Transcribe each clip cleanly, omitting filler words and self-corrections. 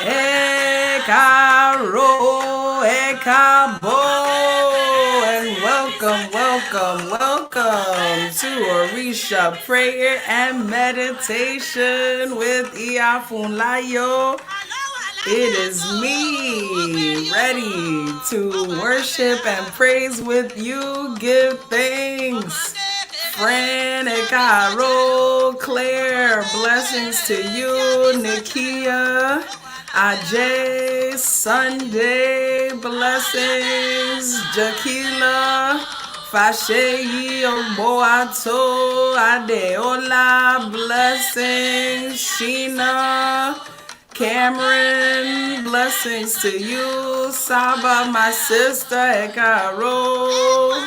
Ekaro, Ekabo, and welcome to Orisa Prayer and Meditation with Iya Funlayo. It is me, ready to worship and praise with you, give thanks. Fran, Ekaro, Claire, blessings to you, Nikia. Ajay, Sunday, blessings, Jaquila, Fasheyi, Oboato, Adeola, blessings, Sheena, Cameron, blessings to you, Saba, my sister, Ekaro,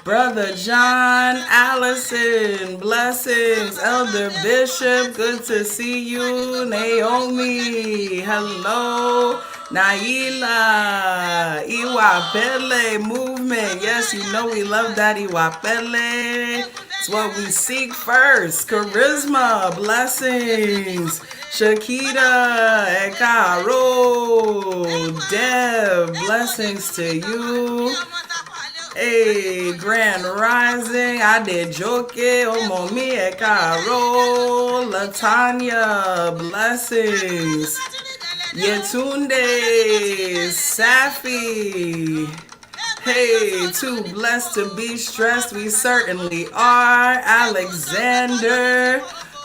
Brother John, Allison, blessings. Elder Bishop, good to see you. Naomi, hello. Naila, Iwapele movement. Yes, you know we love that Iwapele. It's what we seek first. Charisma, blessings. Shakita, Ekaro, Deb, blessings to you. Hey, Grand Rising, I did joke, Omomi Ekaro, Latanya, blessings, Yetunde, Safi, hey, too blessed to be stressed, we certainly are, Alexander,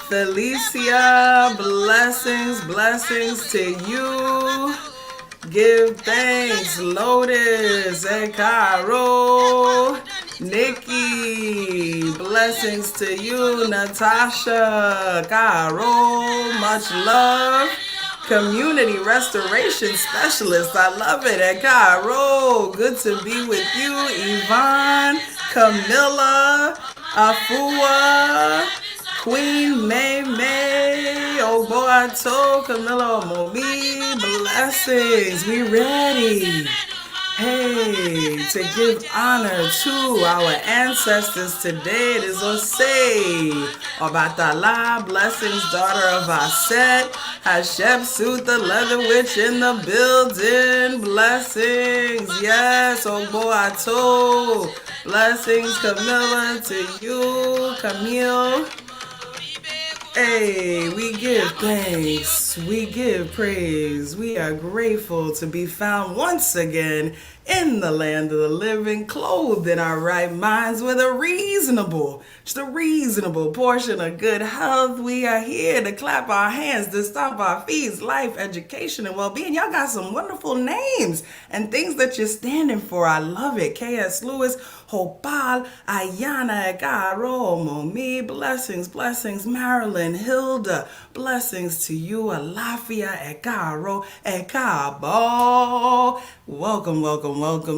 Felicia, blessings to you. Give thanks, Lotus, Ekaro, Nikki, blessings to you, Natasha, Caro, much love, community restoration specialist, I love it, Ekaro, good to be with you, Yvonne, Camilla, Afua, Queen May, Oboato, Camilla Momi, blessings. We ready. Hey, to give honor to our ancestors today. It is Osei, Obatala, blessings, daughter of Aset, Cashapp, Suit, the leather witch in the building, blessings. Yes, Oboato, blessings, Camilla, to you, Camille. Hey, we give thanks, we give praise, we are grateful to be found once again in the land of the living, clothed in our right minds with just a reasonable portion of good health. We are here to clap our hands, to stomp our feet, life, education, and well-being. Y'all got some wonderful names and things that you're standing for. I love it. K.S. Lewis, Hopal, Ayana, Egaro, Momi, blessings, Marilyn, Hilda, blessings to you, Alafia, Egaro, Ekabo. Welcome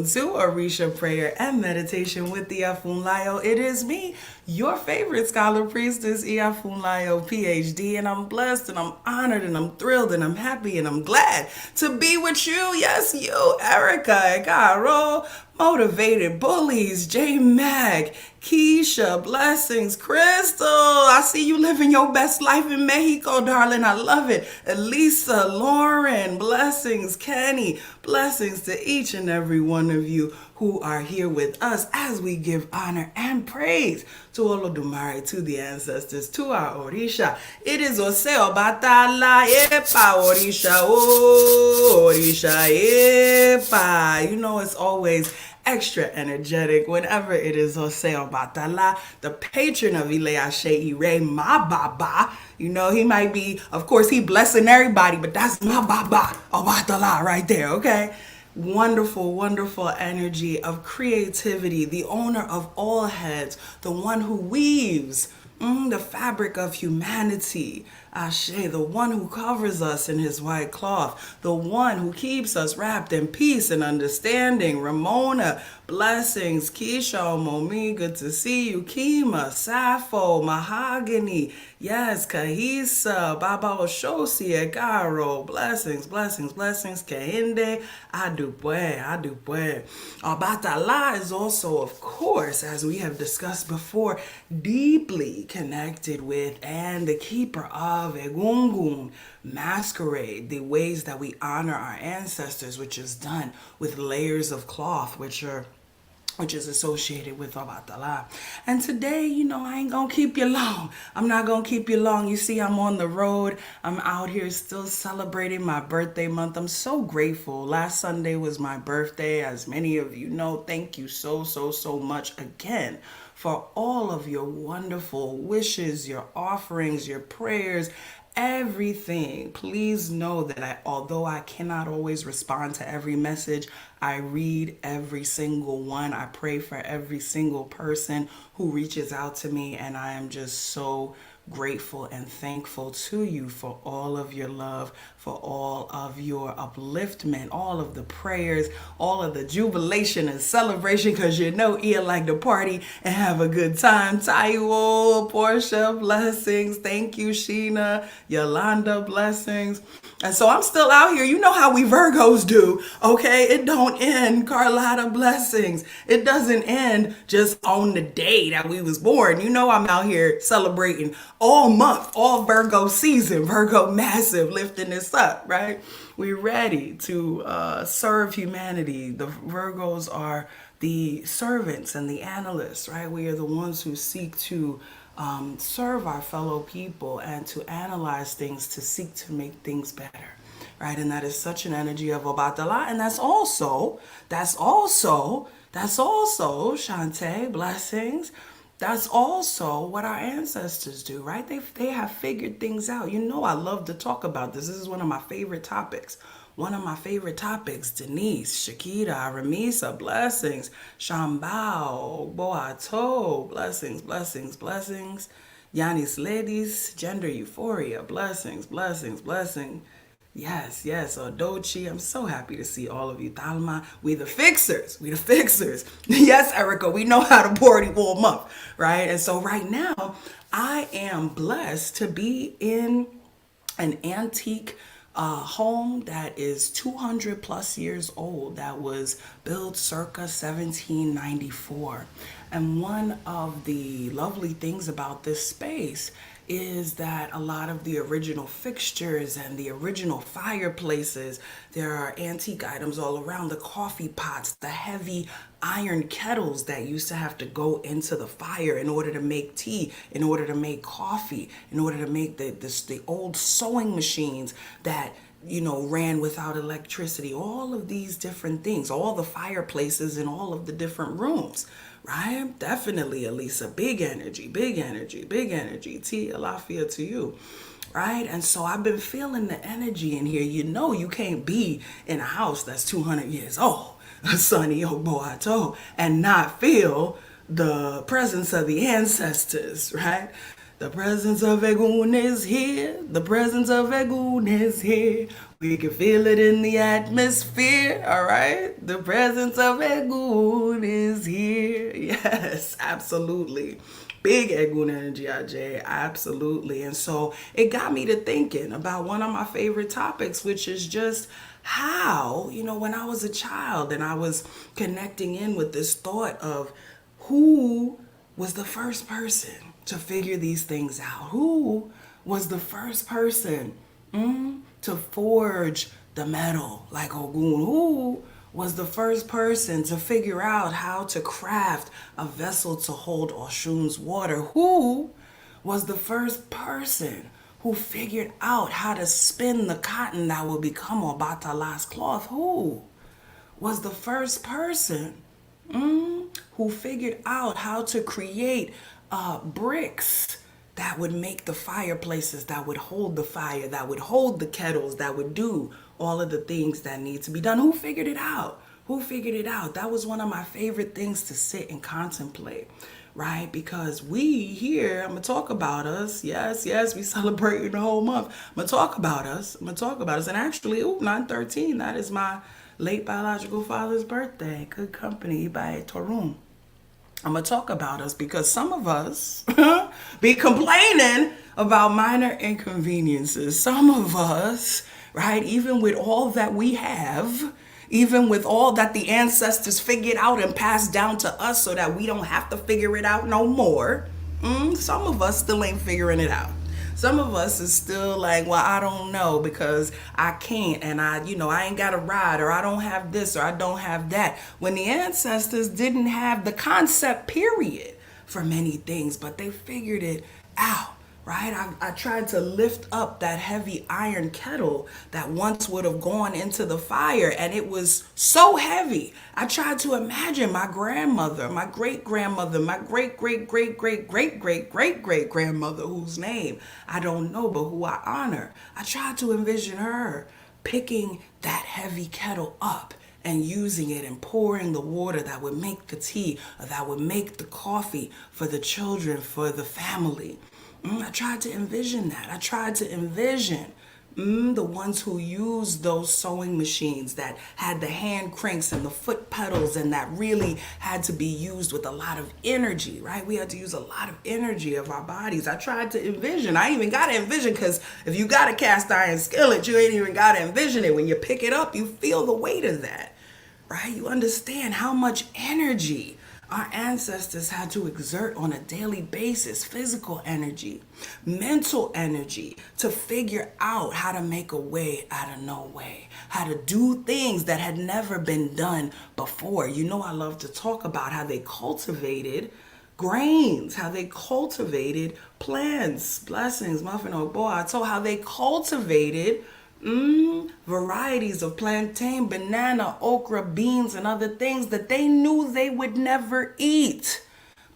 to Orisa Prayer and Meditation with IyaFunlayo. It is me, your favorite scholar priestess, IyaFunlayo, PhD, and I'm blessed and I'm honored and I'm thrilled and I'm happy and I'm glad to be with you. Yes, you, Erica, Egaro, Motivated Bullies, J Mag, Keisha, blessings, Crystal. I see you living your best life in Mexico, darling. I love it. Elisa, Lauren, blessings, Kenny, blessings to each and every one of you who are here with us as we give honor and praise to Olodumare, to the ancestors, to our Orisha. It is Oseo Batala Epa Orisha, oh Orisha Epa. You know, it's always extra energetic whenever it is Oseo Batala, the patron of Ile Ase Ire, my Baba. You know, he might be, of course, he blessing everybody, but that's my Baba, Obatala right there, okay? Wonderful energy of creativity, the owner of all heads, the one who weaves the fabric of humanity. Ashe, the one who covers us in his white cloth, the one who keeps us wrapped in peace and understanding. Ramona, blessings. Keisha, Momi, good to see you. Kima, Sappho, Mahogany, yes, Kahisa, Baba Oshosi, Egaro, blessings. Kahinde, Adubwe. Batala is also, of course, as we have discussed before, deeply connected with and the keeper of of Egungun masquerade, the ways that we honor our ancestors, which is done with layers of cloth, which is associated with Obatala. And today, I ain't gonna keep you long. I'm not gonna keep you long. You see, I'm on the road. I'm out here still celebrating my birthday month. I'm so grateful. Last Sunday was my birthday. As many of you know, thank you so, so, so much again for all of your wonderful wishes, your offerings, your prayers, everything. Please know that although I cannot always respond to every message, I read every single one. I pray for every single person who reaches out to me, and I am just so grateful and thankful to you for all of your love, for all of your upliftment, all of the prayers, all of the jubilation and celebration, because Iya like to party and have a good time. Taiwo, Portia, blessings. Thank you, Sheena. Yolanda, blessings. And so I'm still out here. You know how we Virgos do, okay? It don't end. Carlotta, blessings. It doesn't end just on the day that we was born. I'm out here celebrating all month, all Virgo season, Virgo massive, lifting this up, right? We're ready to serve humanity. The Virgos are the servants and the analysts, right? We are the ones who seek to serve our fellow people and to analyze things, to seek to make things better, right? And that is such an energy of Obatala. And that's also, Shantae, blessings. That's also what our ancestors do, right? They have figured things out. I love to talk about this. This is one of my favorite topics. Denise, Shakita, Ramisa, blessings. Shambao, Boato, blessings, blessings, blessings. Yanis ladies, gender euphoria, blessings, blessings, blessings. Yes, Odochi, I'm so happy to see all of you. Dalma, we the fixers. Yes, Erica, we know how to party all month, right? And so right now, I am blessed to be in an antique home that is 200 plus years old, that was built circa 1794. And one of the lovely things about this space is that a lot of the original fixtures and the original fireplaces, there are antique items all around, the coffee pots, the heavy iron kettles that used to have to go into the fire in order to make tea, in order to make coffee, in order to make the old sewing machines that ran without electricity, all of these different things, all the fireplaces in all of the different rooms, right? Definitely, Elisa, big energy, big energy, big energy. T. Alafia to you, right? And so I've been feeling the energy in here. You can't be in a house that's 200 years old, Sunny Oboato, and not feel the presence of the ancestors, right? The presence of Egun is here. The presence of Egun is here. We can feel it in the atmosphere, all right? The presence of Egun is here. Yes, absolutely. Big Egun energy, Ajay, absolutely. And so it got me to thinking about one of my favorite topics, which is just how, when I was a child and I was connecting in with this thought of who was the first person to figure these things out. Who was the first person to forge the metal like Ogun? Who was the first person to figure out how to craft a vessel to hold Oshun's water? Who was the first person who figured out how to spin the cotton that will become Obatala's cloth? Who was the first person who figured out how to create bricks that would make the fireplaces, that would hold the fire, that would hold the kettles, that would do all of the things that need to be done? Who figured it out? That was one of my favorite things to sit and contemplate, right? Because we here, I'm going to talk about us. Yes, we celebrating the whole month. I'm going to talk about us. And actually, 9/13, that is my late biological father's birthday. Good company by Torun. I'm going to talk about us because some of us be complaining about minor inconveniences. Some of us, right, even with all that we have, even with all that the ancestors figured out and passed down to us so that we don't have to figure it out no more, some of us still ain't figuring it out. Some of us is still like, well, I don't know because I can't, and I ain't got a ride, or I don't have this, or I don't have that. When the ancestors didn't have the concept, period, for many things, but they figured it out. Right? I tried to lift up that heavy iron kettle that once would have gone into the fire, and it was so heavy. I tried to imagine my grandmother, my great grandmother, my great great great great great great great great grandmother, whose name I don't know, but who I honor. I tried to envision her picking that heavy kettle up and using it and pouring the water that would make the tea, or that would make the coffee for the children, for the family. I tried to envision that. I tried to envision the ones who used those sewing machines that had the hand cranks and the foot pedals, and that really had to be used with a lot of energy, right? We had to use a lot of energy of our bodies. I tried to envision. I even got to envision, because if you got a cast iron skillet, you ain't even got to envision it. When you pick it up, you feel the weight of that, right? You understand how much energy our ancestors had to exert on a daily basis, physical energy, mental energy, to figure out how to make a way out of no way, how to do things that had never been done before. I love to talk about how they cultivated grains, how they cultivated plants, blessings, muffin or boy. I told how they cultivated varieties of plantain, banana, okra, beans, and other things that they knew they would never eat.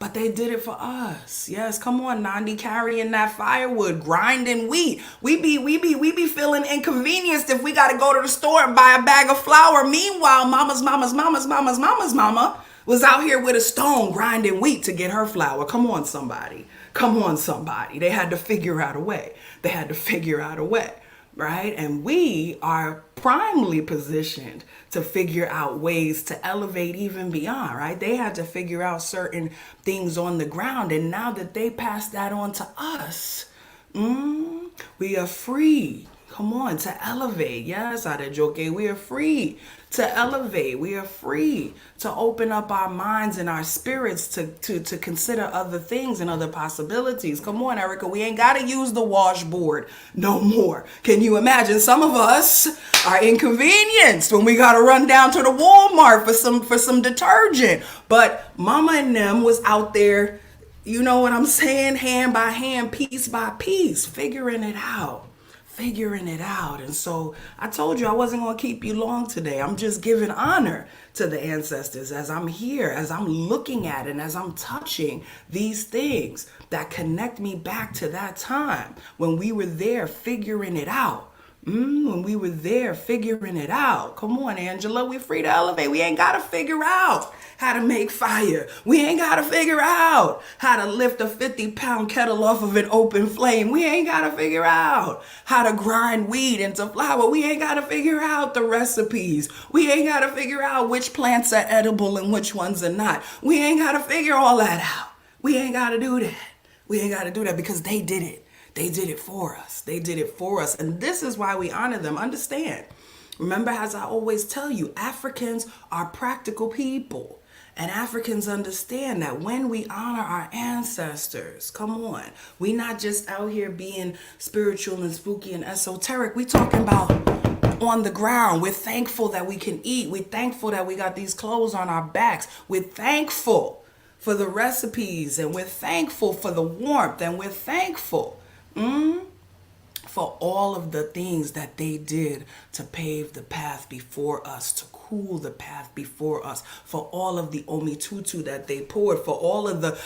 But they did it for us. Yes, come on, Nandi, carrying that firewood, grinding wheat. We be feeling inconvenienced if we got to go to the store and buy a bag of flour. Meanwhile, mama's mama was out here with a stone grinding wheat to get her flour. Come on, somebody. Come on, somebody. They had to figure out a way. Right? And we are primely positioned to figure out ways to elevate even beyond, right? They had to figure out certain things on the ground. And now that they passed that on to us, we are free. Come on, to elevate. Yes, Adejoke, we are free to elevate. We are free to open up our minds and our spirits to consider other things and other possibilities. Come on, Erica, we ain't got to use the washboard no more. Can you imagine? Some of us are inconvenienced when we got to run down to the Walmart for some detergent. But mama and them was out there, you know what I'm saying, hand by hand, piece by piece, figuring it out. And so I told you I wasn't going to keep you long today. I'm just giving honor to the ancestors as I'm here, as I'm looking at it, and as I'm touching these things that connect me back to that time when we were there figuring it out. When we were there figuring it out. Come on, Angela, we're free to elevate. We ain't got to figure out how to make fire. We ain't got to figure out how to lift a 50-pound kettle off of an open flame. We ain't got to figure out how to grind wheat into flour. We ain't got to figure out the recipes. We ain't got to figure out which plants are edible and which ones are not. We ain't got to figure all that out. We ain't got to do that. Because they did it. They did it for us. And this is why we honor them. Understand. Remember, as I always tell you, Africans are practical people. And Africans understand that when we honor our ancestors, come on, we not just out here being spiritual and spooky and esoteric. We talking about on the ground. We're thankful that we can eat. We're thankful that we got these clothes on our backs. We're thankful for the recipes, and we're thankful for the warmth, and we're thankful for all of the things that they did to pave the path before us, to cool the path before us, for all of the omitutu that they poured, for all of the,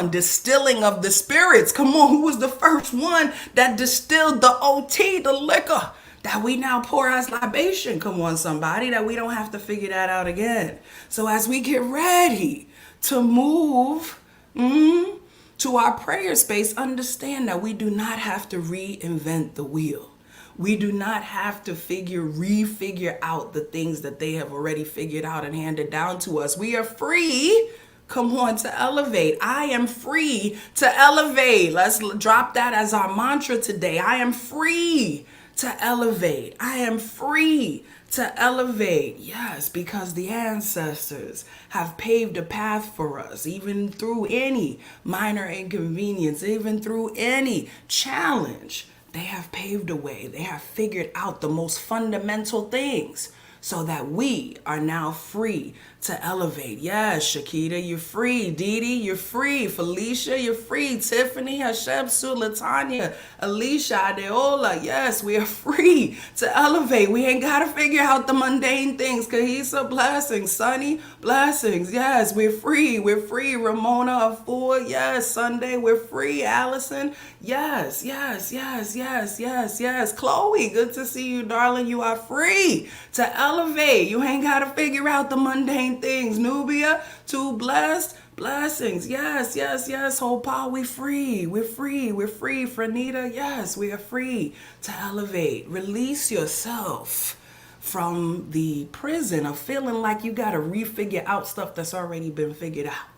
distilling of the spirits. Come on, who was the first one that distilled the OT, the liquor that we now pour as libation? Come on, somebody, that we don't have to figure that out again. So as we get ready to move, to our prayer space, understand that we do not have to reinvent the wheel. We do not have to refigure out the things that they have already figured out and handed down to us. We are free, to elevate. I am free to elevate. Let's drop that as our mantra today. I am free to elevate. I am free to elevate. Yes, because the ancestors have paved a path for us, even through any minor inconvenience, even through any challenge. They have paved a way. They have figured out the most fundamental things so that we are now free to elevate. Yes, Shakita, you're free. Dee Dee, you're free. Felicia, you're free. Tiffany, Cashapp, Sue, Latanya, Alicia, Adeola. Yes, we are free to elevate. We ain't got to figure out the mundane things. Kahisa, blessings. Sunny, blessings. Yes, we're free. We're free. Ramona, Afua. Yes, Sunday, we're free. Allison, yes, yes, yes, yes, yes, yes. Chloe, good to see you, darling. You are free to elevate. You ain't got to figure out the mundane things. Nubia, too blessed. Blessings. Yes, yes, yes. Hope we free. We're free. We're free. Franita, yes, we are free to elevate. Release yourself from the prison of feeling like you got to refigure out stuff that's already been figured out.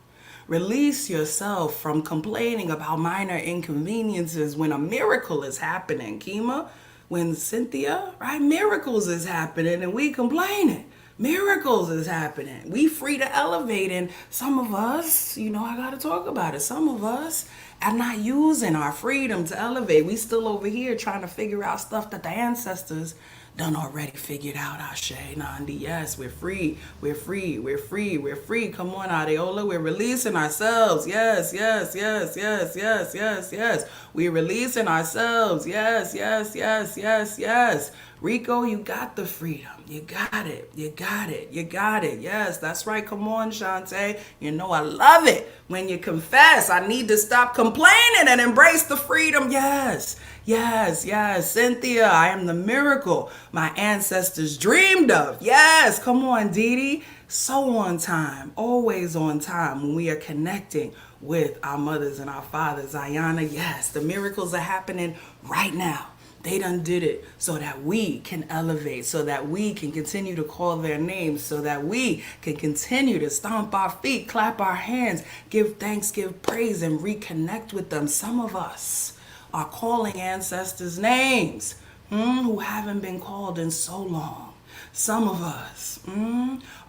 Release yourself from complaining about minor inconveniences when a miracle is happening. Kima, when Cynthia, right? Miracles is happening and we complaining. Miracles is happening. We free to elevate, and some of us, I got to talk about it. Some of us are not using our freedom to elevate. We still over here trying to figure out stuff that the ancestors done already figured out. Ashe, Nandi, yes, we're free. We're free. We're free. We're free. Come on, Adeola. We're releasing ourselves. Yes, yes, yes, yes, yes, yes, yes. We're releasing ourselves. Yes, yes, yes, yes, yes. Rico, you got the freedom. You got it. You got it. You got it. Yes, that's right. Come on, Shantae. I love it when you confess. I need to stop complaining and embrace the freedom. Yes, yes, yes. Cynthia, I am the miracle my ancestors dreamed of. Yes, come on, Dee Dee. So on time, always on time when we are connecting with our mothers and our fathers. Ayana, yes, the miracles are happening right now. They done did it so that we can elevate, so that we can continue to call their names, so that we can continue to stomp our feet, clap our hands, give thanks, give praise, and reconnect with them. Some of us are calling ancestors' names who haven't been called in so long. Some of us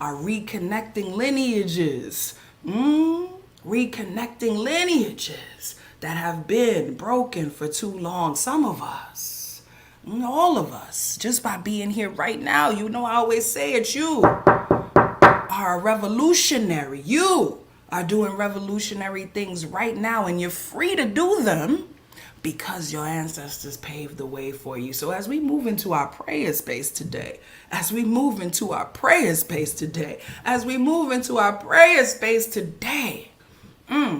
are reconnecting lineages, reconnecting lineages that have been broken for too long. Some of us, all of us, just by being here right now, I always say it, you are a revolutionary. You are doing revolutionary things right now, and you're free to do them because your ancestors paved the way for you. So as we move into our prayer space today,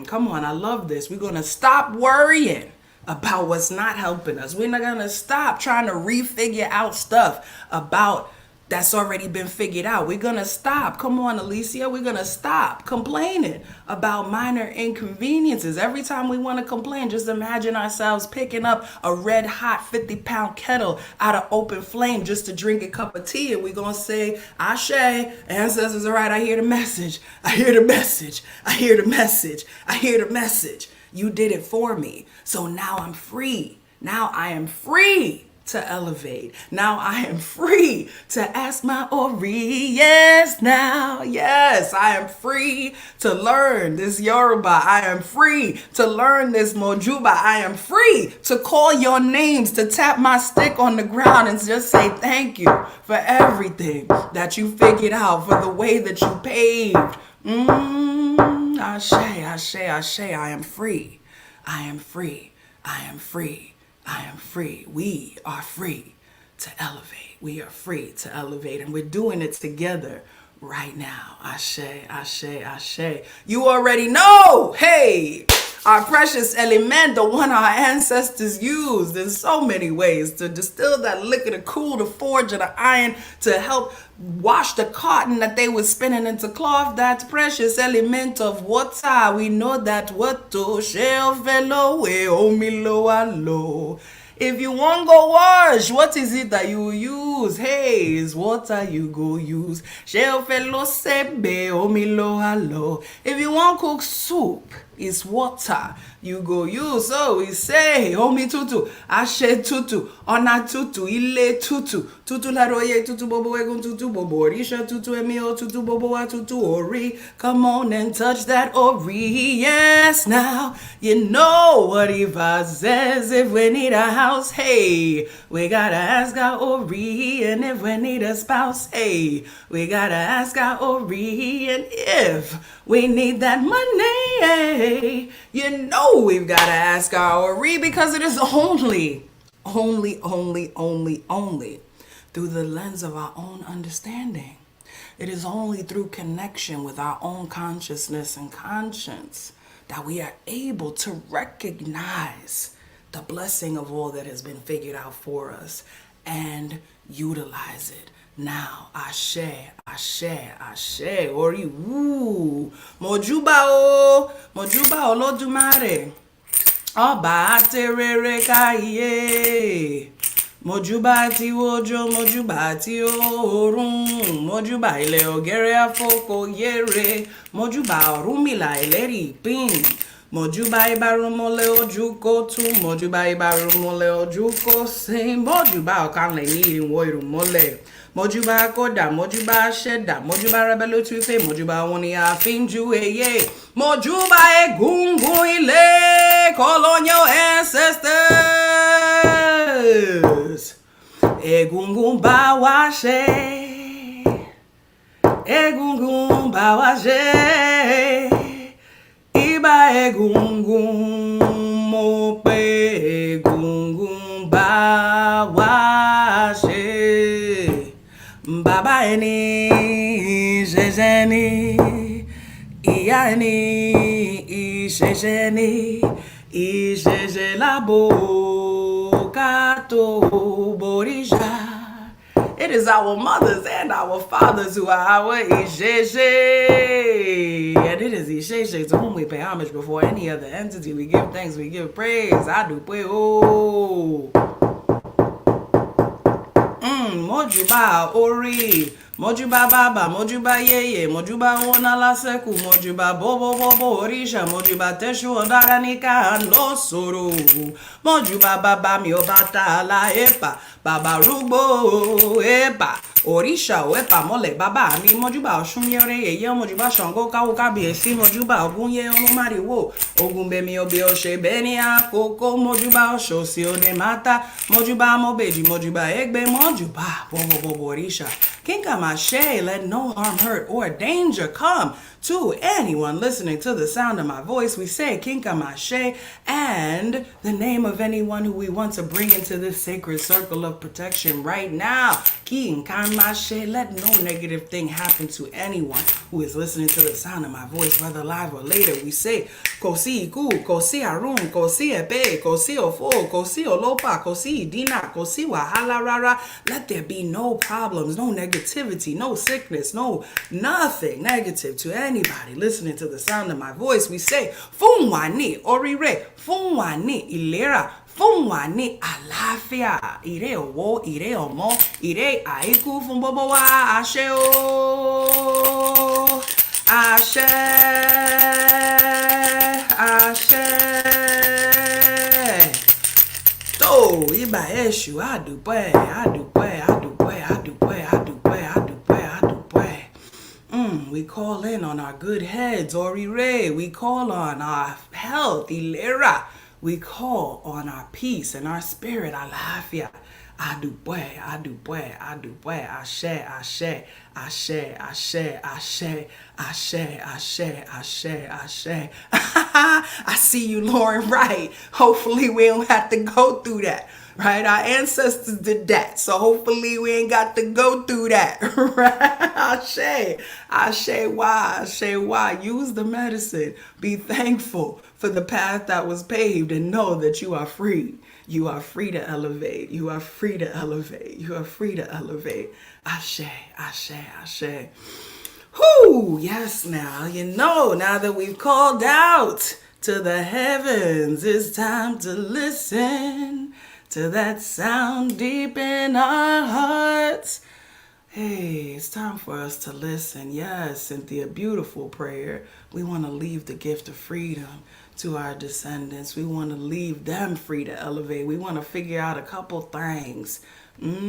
come on, I love this. We're going to stop worrying about what's not helping us. We're not going to stop trying to refigure out stuff about that's already been figured out. We're going to stop. Come on, Alicia. We're going to stop complaining about minor inconveniences. Every time we want to complain, just imagine ourselves picking up a red hot 50-pound kettle out of open flame just to drink a cup of tea. And we're going to say, Ashe, ancestors, all right, I hear the message. I hear the message. I hear the message. I hear the message. You did it for me. So now I'm free. Now I am free to elevate. Now I am free to ask my Ori. Yes, now. Yes, I am free to learn this Yoruba. I am free to learn this Mojuba. I am free to call your names, to tap my stick on the ground and just say thank you for everything that you figured out, for the way that you paved. Ashe, ashe, ashe. I am free. I am free. I am free. I am free. We are free to elevate. We are free to elevate. And we're doing it together right now. Ashe, ashe, ashe. You already know. Hey, our precious element, the one our ancestors used in so many ways to distill that liquor, to cool, to forge, and the iron, to help wash the cotton that they were spinning into cloth. That precious element of water. We know that water shall fellow way omilo alo. If you want go wash, what is it that you use? Hey, it's water you go use. Shall fellow sebe omilo alo. If you want cook soup, it's water you go use. So we say, Omi tutu, Ashe tutu, Ona tutu, Ile tutu, Tutu laroye, Tutu bobo egun, Tutu bobo Orisha, Tutu emio, Tutu bobo wa, Tutu ori. Come on and touch that ori. Yes, now you know what Eva says. If we need a house, hey, we gotta ask our ori. And if we need a spouse, hey, we gotta ask our ori. And if we need that money, hey, you know we've gotta ask our ori, because it is only through the lens of our own understanding. It is only through connection with our own consciousness and conscience that we are able to recognize the blessing of all that has been figured out for us and utilize it. Now, Ashe, Ori, woo, Mojuba Olodumare, Oba Terere Kaiye. Mojuba ti ojo, mojuba ti orun, mojuba ile ogere afoko yere, mojuba orumila ileri pin, mojuba ibarumole ojuko tu, mojuba ibarumole ojuko se, mojuba okanle ni woiru mole, mojuba koda, mojuba sheda, mojuba rebelo tufe, mojuba woni afinju eye, mojuba egungu ile colonial ancestors. Egungun bawashe, egungun bawashe, iba egungun mope, egungun bawashe, baba eni jejeni, iya eni ishejeni, isheje labo kato borisha. It is our mothers and our fathers who are our Isheje. And it is Isheje to whom we pay homage before any other entity. We give thanks, we give praise. I do pray. Oh. Mojuba Ori, Mojuba Baba, Mojuba Yeye, Mojuba Wona Laseku, Mojuba Bobo Bobo Orisha, Mojuba Teshu Ondaranika no Soro, Mojuba Baba Miobata La Epa, Baba Rubo Epa, Orisha Epa Mole Baba, Mi Mojuba Oshunyere, Ye Mojuba Shango Kaukabi, Esi Mojuba Ogunye Omari Wo, Ogumbe Miobio Shebenia, Koko Mojuba Oshosio de Mata, Mojuba Mobeji, Mojuba Egbe, Mojuba Bobo Orisha. Kinka Mashe, let no harm, hurt, or danger come to anyone listening to the sound of my voice. We say Kinka Mashe and the name of anyone who we want to bring into this sacred circle of protection right now. Kinka Mashe, let no negative thing happen to anyone who is listening to the sound of my voice, whether live or later. We say Kosi Iku, Kosi Arun, Kosi Epe, Kosi Ofo, Kosi Olopa, Kosi Idina, Kosi Wahala Rara. Let there be no problems, no negativity, no sickness, no nothing negative to anybody listening to the sound of my voice. We say Funwani Orire, Funwani Ilera, Funwani Alafia, Ire Owo, Ire Omo, Ire Aiku Funbobowa, Ashe O, Ashe, Ashe. So, Iba Eshu, I do pray. We call in on our good heads, Orire. We call on our health, Ilera. We call on our peace and our spirit, Alafia. Adupwe, Ashe, Ashe. I see you, Lauren, right. Hopefully we don't have to go through that. Right? Our ancestors did that. So hopefully we ain't got to go through that. Right? Ashe, why? Use the medicine. Be thankful for the path that was paved and know that you are free. You are free to elevate. You are free to elevate. Ashe. Whoo! Yes, now that we've called out to the heavens, it's time to listen to that sound deep in our hearts. Hey, it's time for us to listen. Yes, Cynthia, beautiful prayer. We want to leave the gift of freedom to our descendants. We want to leave them free to elevate. We want to figure out a couple things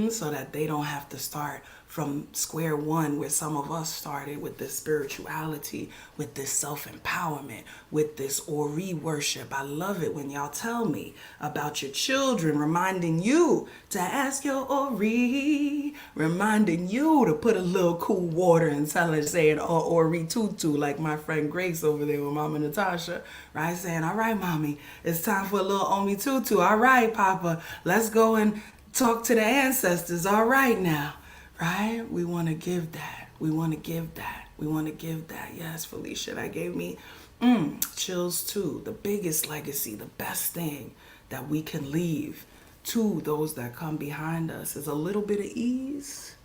so that they don't have to start from square one where some of us started with this spirituality, with this self-empowerment, with this Ori worship. I love it when y'all tell me about your children, reminding you to ask your Ori, reminding you to put a little cool water and tell her, saying, oh, Ori tutu, like my friend Grace over there with Mama Natasha, right? Saying, all right, mommy, it's time for a little Omi tutu. All right, Papa, let's go and talk to the ancestors. All right now. Right? We want to give that. We want to give that. We want to give that. Yes, Felicia, that gave me chills too. The biggest legacy, the best thing that we can leave to those that come behind us is a little bit of ease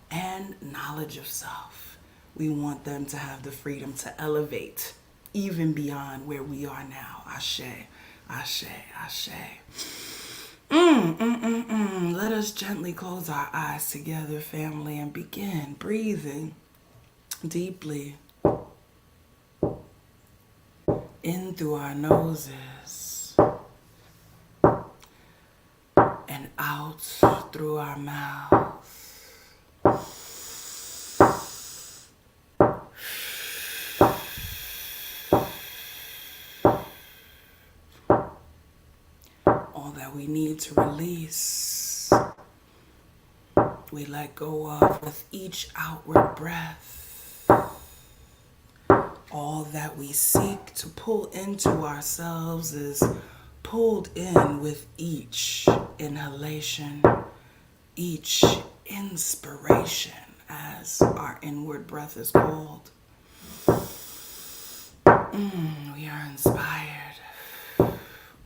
and knowledge of self. We want them to have the freedom to elevate even beyond where we are now. Ashe, ashe, ashe. Let us gently close our eyes together, family, and begin breathing deeply in through our noses and out through our mouths. All that we need to release, we let go of with each outward breath. All that we seek to pull into ourselves is pulled in with each inhalation, each inspiration, as our inward breath is called. We are inspired.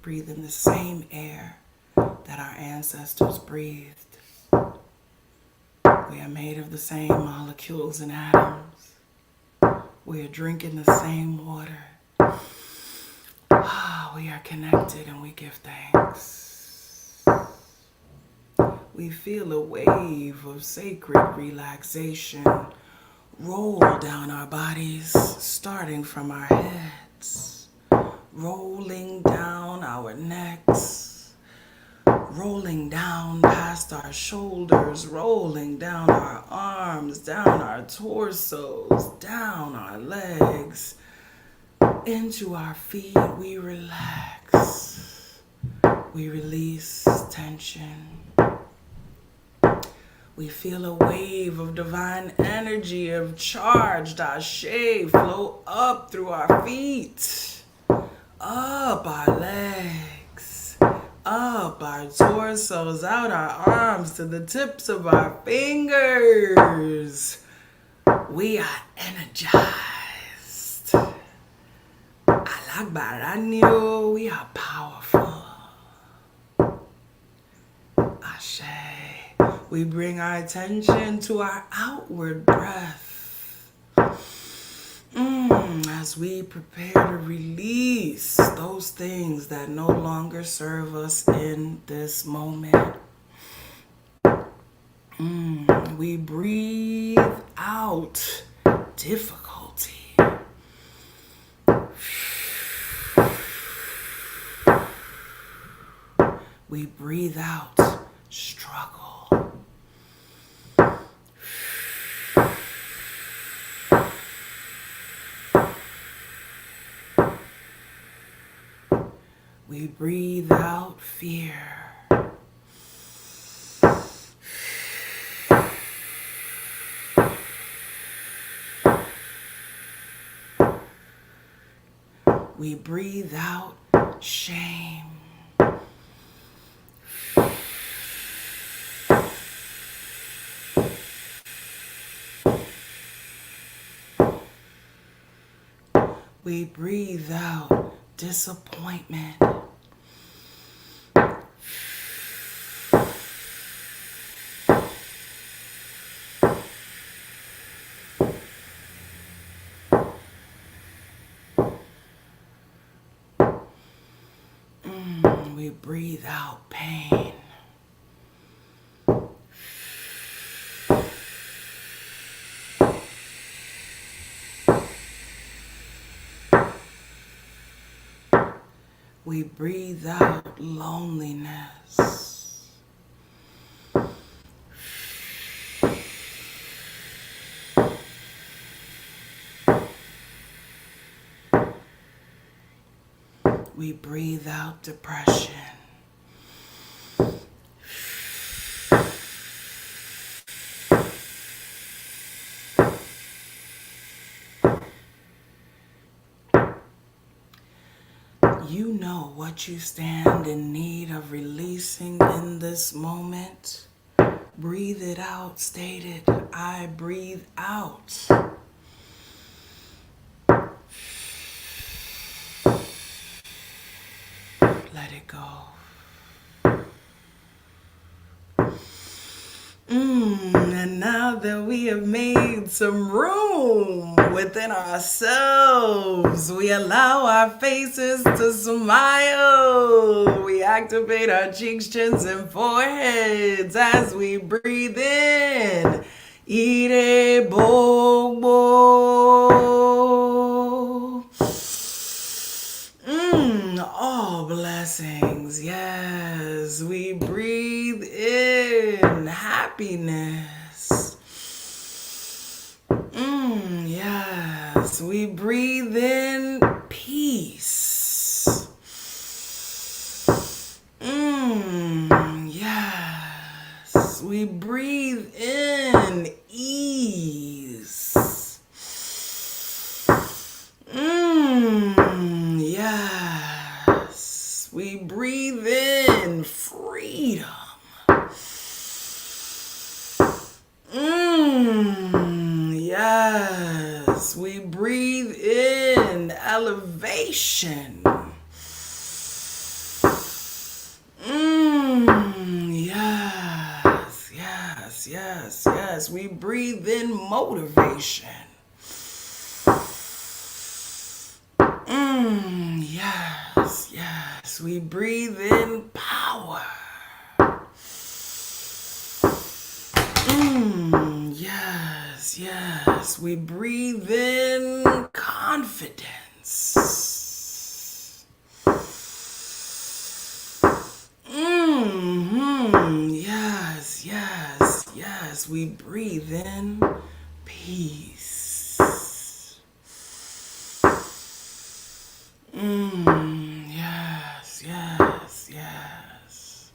Breathe in the same air that our ancestors breathed. We are made of the same molecules and atoms. We are drinking the same water. We are connected and we give thanks. We feel a wave of sacred relaxation roll down our bodies, starting from our heads, rolling down our necks, rolling down past our shoulders, rolling down our arms, down our torsos, down our legs, into our feet. We relax. We release tension. We feel a wave of divine energy, of charged ashe flow up through our feet, up our legs, up our torsos, out our arms to the tips of our fingers. We are energized. Alagbaranyo, we are powerful. Ashe. We bring our attention to our outward breath as we prepare to release those things that no longer serve us in this moment. We breathe out difficulty. We breathe out struggle. We breathe out fear. We breathe out shame. We breathe out disappointment. We breathe out pain. We breathe out loneliness. We breathe out depression. You know what you stand in need of releasing in this moment. Breathe it out. State it. I breathe out. Let it go. And now that we have made some room within ourselves, we allow our faces to smile. We activate our cheeks, chins, and foreheads as we breathe in. Ire bobo. All blessings. Yes, we breathe in happiness. Yes, we breathe in peace. Yes, we breathe in ease. Yes, we breathe in freedom. Yes, we breathe in elevation. Yes, we breathe in motivation. Yes, we breathe in power. Yes, we breathe in confidence. Yes, we breathe in peace. Yes.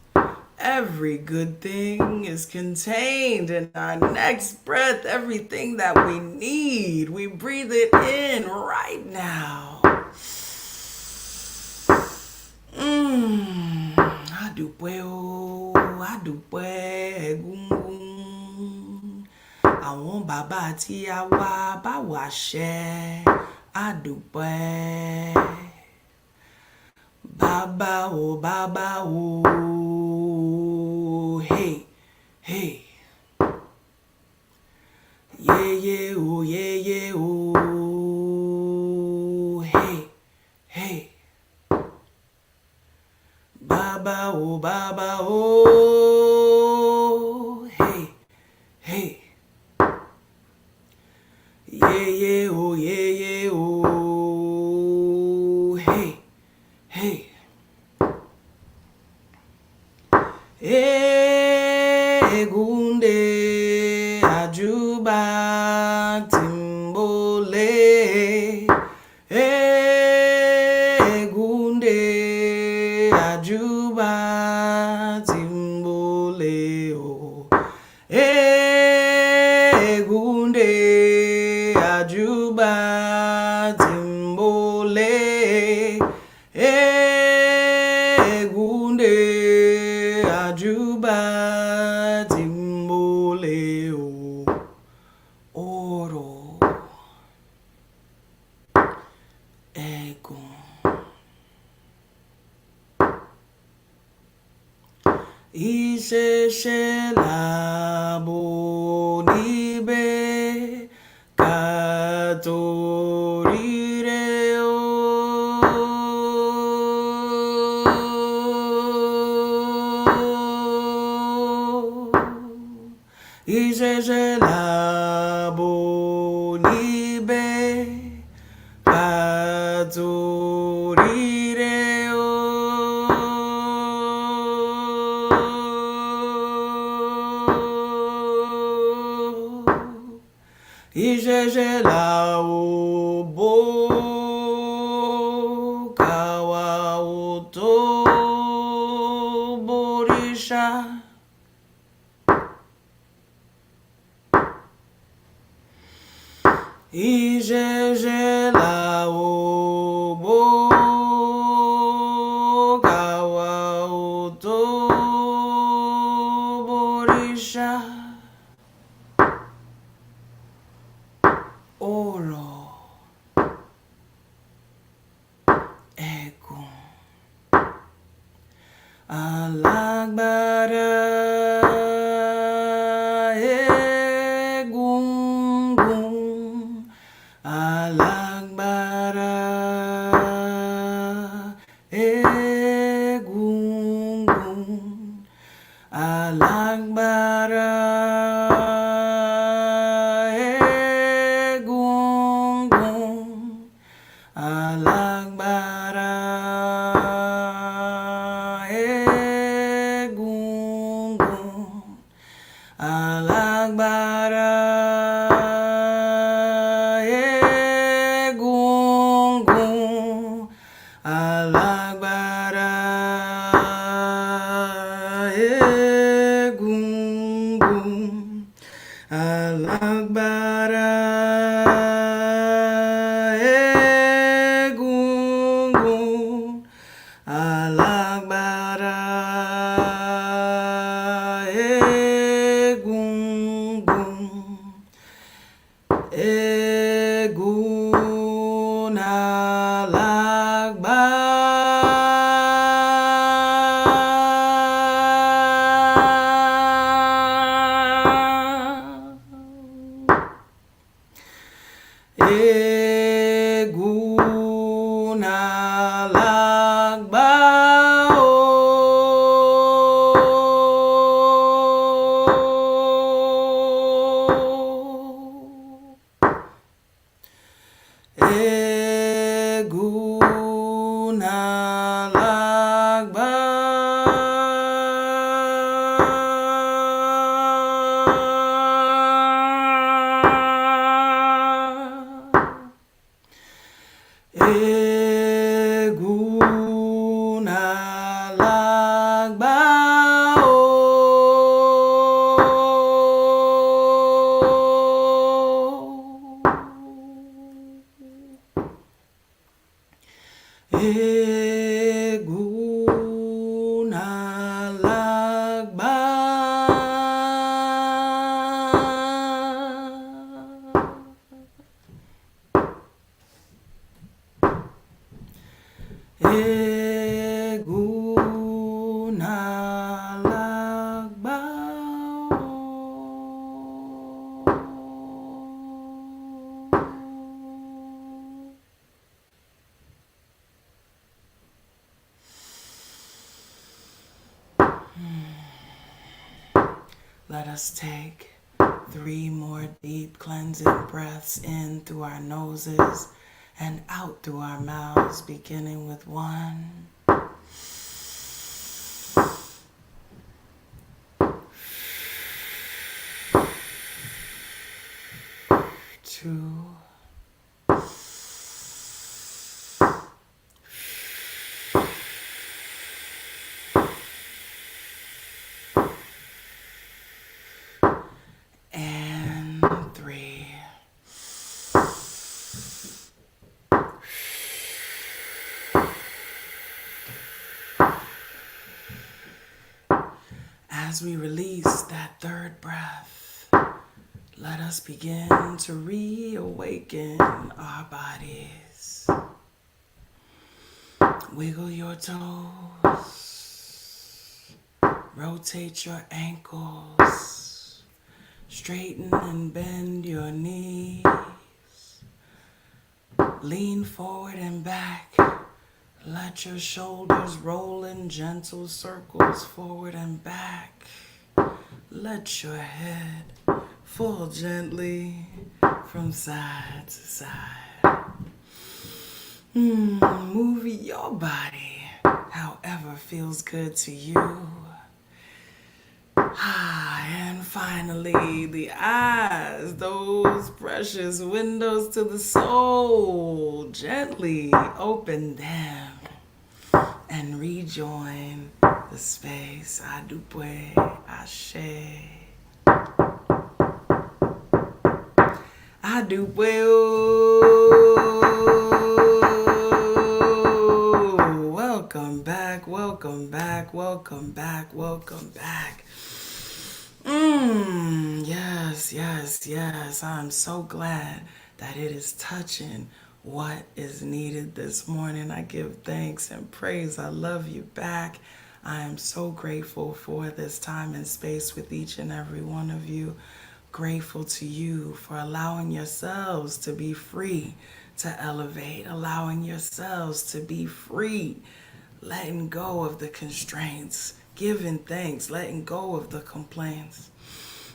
Every good thing is contained in our next breath. Everything that we need, we breathe it in right now. Adúpẹ́ Egun. Àwọn bàbá tí a wá bá wa ṣe. Adúpẹ́. Baba o, hey. Yeah, oh, hey. Baba o, hey. Yeah, oh, hey. Egunde ajuba timbole. Egunde ajuba timbole. Egunde ajuba timbole. Egunde ajuba timbole oro Egun. Ìṣẹ̀ṣẹ̀ làbò níbẹ̀ ká tó ríre o. Ìṣẹ̀ṣẹ̀ làbò níbẹ̀ ká tó ríre o. Ijeje la o bo kawa o to borisha. Ijeje la o bo kawa o to borisha. Oro Egun Alagbara Egungun Alagbara Egungun Alagbara Egungun Alagbara Egungun Alagbara Egungun Alagbara Egungun Alagbara Egungun Alagbara Egungun Egun Egun alagba Egun alagba Egun alagba Egun alagba Egun alagba Let us take 3 more deep cleansing breaths in through our noses and out through our mouths, beginning with 1, 2, and 3. As we release that 3rd breath, let us begin to reawaken our bodies. Wiggle your toes, rotate your ankles, straighten and bend your knees, lean forward and back. Let your shoulders roll in gentle circles forward and back. Let your head fall gently from side to side. Move your body however feels good to you. And finally, the eyes, those precious windows to the soul. Gently open them and rejoin the space. Adupwe, Ashe. Adupwe. Welcome back, welcome back, welcome back, welcome back. Yes, yes, yes. I'm so glad that it is touching what is needed this morning. I give thanks and praise. I love you back. I am so grateful for this time and space with each and every one of you. Grateful to you for allowing yourselves to be free to elevate, allowing yourselves to be free, letting go of the constraints, giving thanks, letting go of the complaints.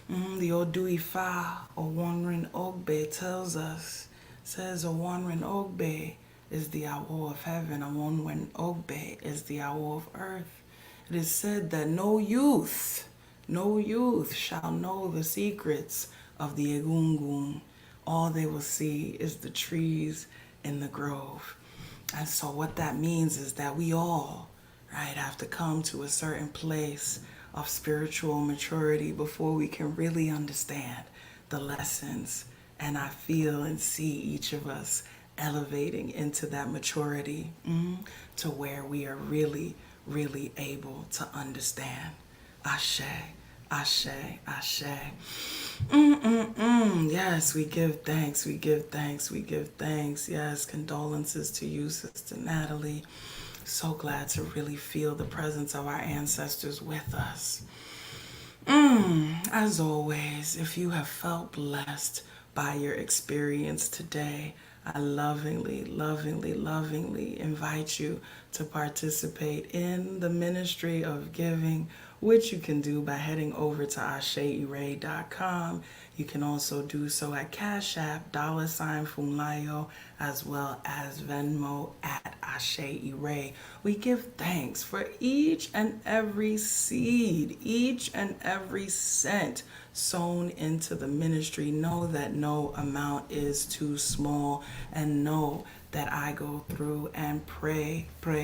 The Oduifa, Owanrin Ogbe, tells us, says Owanrin Ogbe is the hour of heaven, Owanrin Ogbe is the hour of earth. It is said that no youth shall know the secrets of the Egun. All they will see is the trees in the grove. And so what that means is that we all, right, have to come to a certain place of spiritual maturity before we can really understand the lessons. And I feel and see each of us elevating into that maturity to where we are really, really able to understand. Ashe, Ashe, Ashe. Yes, we give thanks, we give thanks, we give thanks. Yes, condolences to you, Sister Natalie. So glad to really feel the presence of our ancestors with us. As always, if you have felt blessed by your experience today, I lovingly, lovingly, lovingly invite you to participate in the ministry of giving, which you can do by heading over to AsheIre.com. You can also do so at Cashapp, $Funlayo, as well as Venmo at Ashe Ire. We give thanks for each and every seed, each and every cent sown into the ministry. Know that no amount is too small, and know that I go through and pray for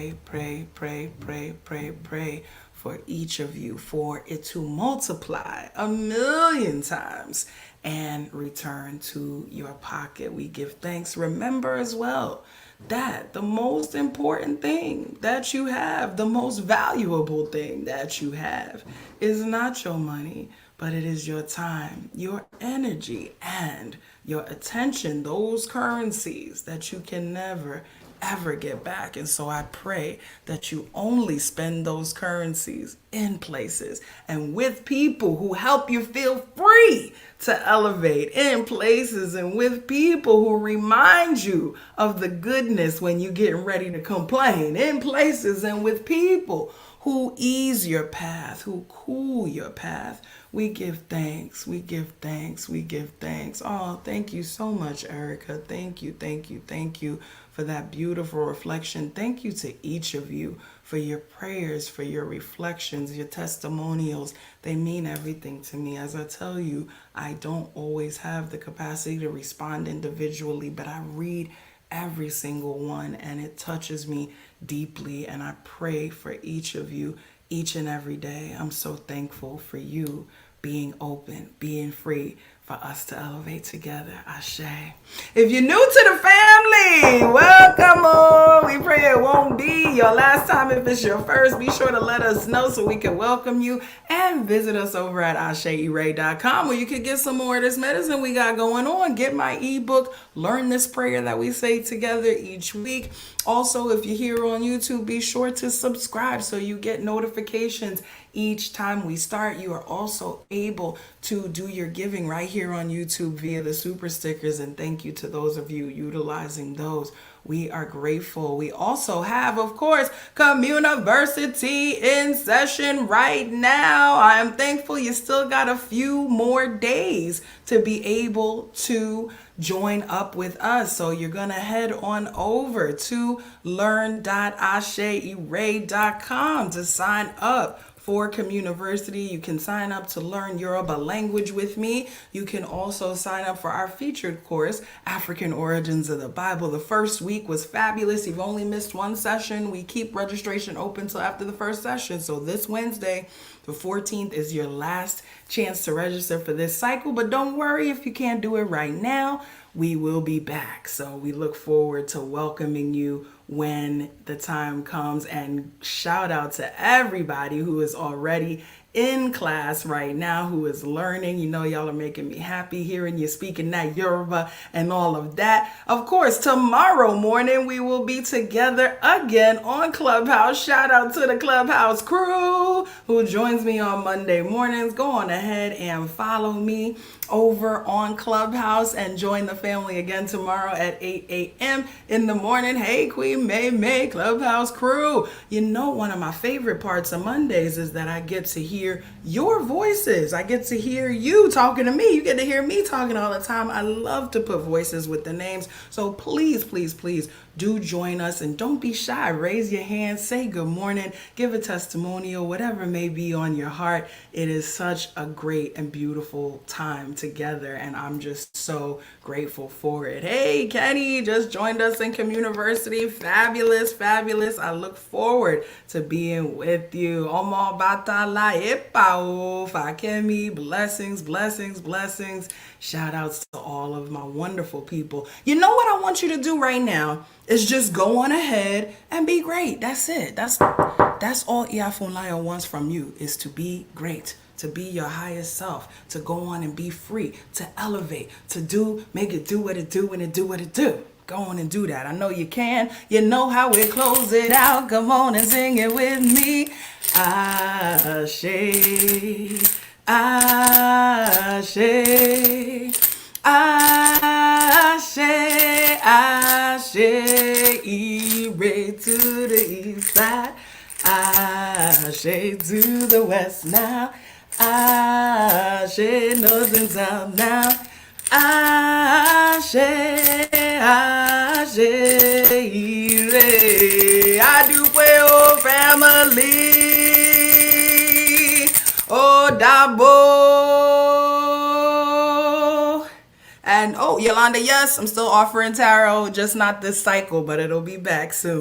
each of you, for it to multiply 1,000,000 times and return to your pocket. We give thanks. Remember as well that the most important thing that you have, the most valuable thing that you have, is not your money, but it is your time, your energy, and your attention, those currencies that you can never ever get back. And so I pray that you only spend those currencies in places and with people who help you feel free to elevate, in places and with people who remind you of the goodness when you're getting ready to complain, in places and with people who ease your path, who cool your path. We give thanks, we give thanks, we give thanks. Oh, thank you so much, Erica. Thank you, thank you, thank you for that beautiful reflection. Thank you to each of you for your prayers, for your reflections, your testimonials. They mean everything to me. As I tell you, I don't always have the capacity to respond individually, but I read every single one and it touches me deeply, and I pray for each of you each and every day. I'm so thankful for you being open, being free, for us to elevate together. Ashe. If you're new to the family, welcome on. We pray it won't be your last time. If it's your first, be sure to let us know so we can welcome you, and visit us over at AsheIre.com where you can get some more of this medicine we got going on. Get my ebook, learn this prayer that we say together each week. Also, if you're here on YouTube, be sure to subscribe so you get notifications each time we start. You are also able to do your giving right here on YouTube via the super stickers, and thank you to those of you utilizing those. We are grateful. We also have, of course, Communiversity in session right now. I am thankful you still got a few more days to be able to join up with us. So you're going to head on over to learn.asheire.com to sign up for Communiversity. You can sign up to learn Yoruba language with me. You can also sign up for our featured course, African Origins of the Bible. The first week was fabulous. You've only missed one session. We keep registration open till after the first session. So this Wednesday, the 14th, is your last chance to register for this cycle. But don't worry if you can't do it right now. We will be back. So we look forward to welcoming you when the time comes. And shout out to everybody who is already in class right now, who is learning. You know, y'all are making me happy hearing you speaking that Yoruba and all of that. Of course, tomorrow morning we will be together again on Clubhouse. Shout out to the Clubhouse crew who joins me on Monday mornings. Go on ahead and follow me over on Clubhouse and join the family again tomorrow at 8 a.m. in the morning. Hey, Queen May, Clubhouse crew. You know, one of my favorite parts of Mondays is that I get to hear your voices. I get to hear you talking to me. You get to hear me talking all the time. I love to put voices with the names. So please, please, please do join us, and don't be shy. Raise your hand, say good morning, give a testimonial, whatever may be on your heart. It is such a great and beautiful time together, and I'm just so grateful for it. Hey, Kenny just joined us in Communiversity. Fabulous, fabulous. I look forward to being with you. Omo batala epao fakemi. Blessings, blessings, blessings. Shout outs to all of my wonderful people. You know what I want you to do right now is just go on ahead and be great. That's it. That's all IyaFunlayo wants from you, is to be great, to be your highest self, to go on and be free, to elevate, to make it do what it do and it do what it do. Go on and do that. I know you can. You know how we close it out. Come on and sing it with me. Ashe, Ashe, Ashe, Ashe, Ire to the east side, Ashe to the west now, Ashe north and south now, Ashe, Ashe, Ire. Adupe family. Oh, Dabo. And oh, Yolanda, yes, I'm still offering tarot, just not this cycle, but it'll be back soon.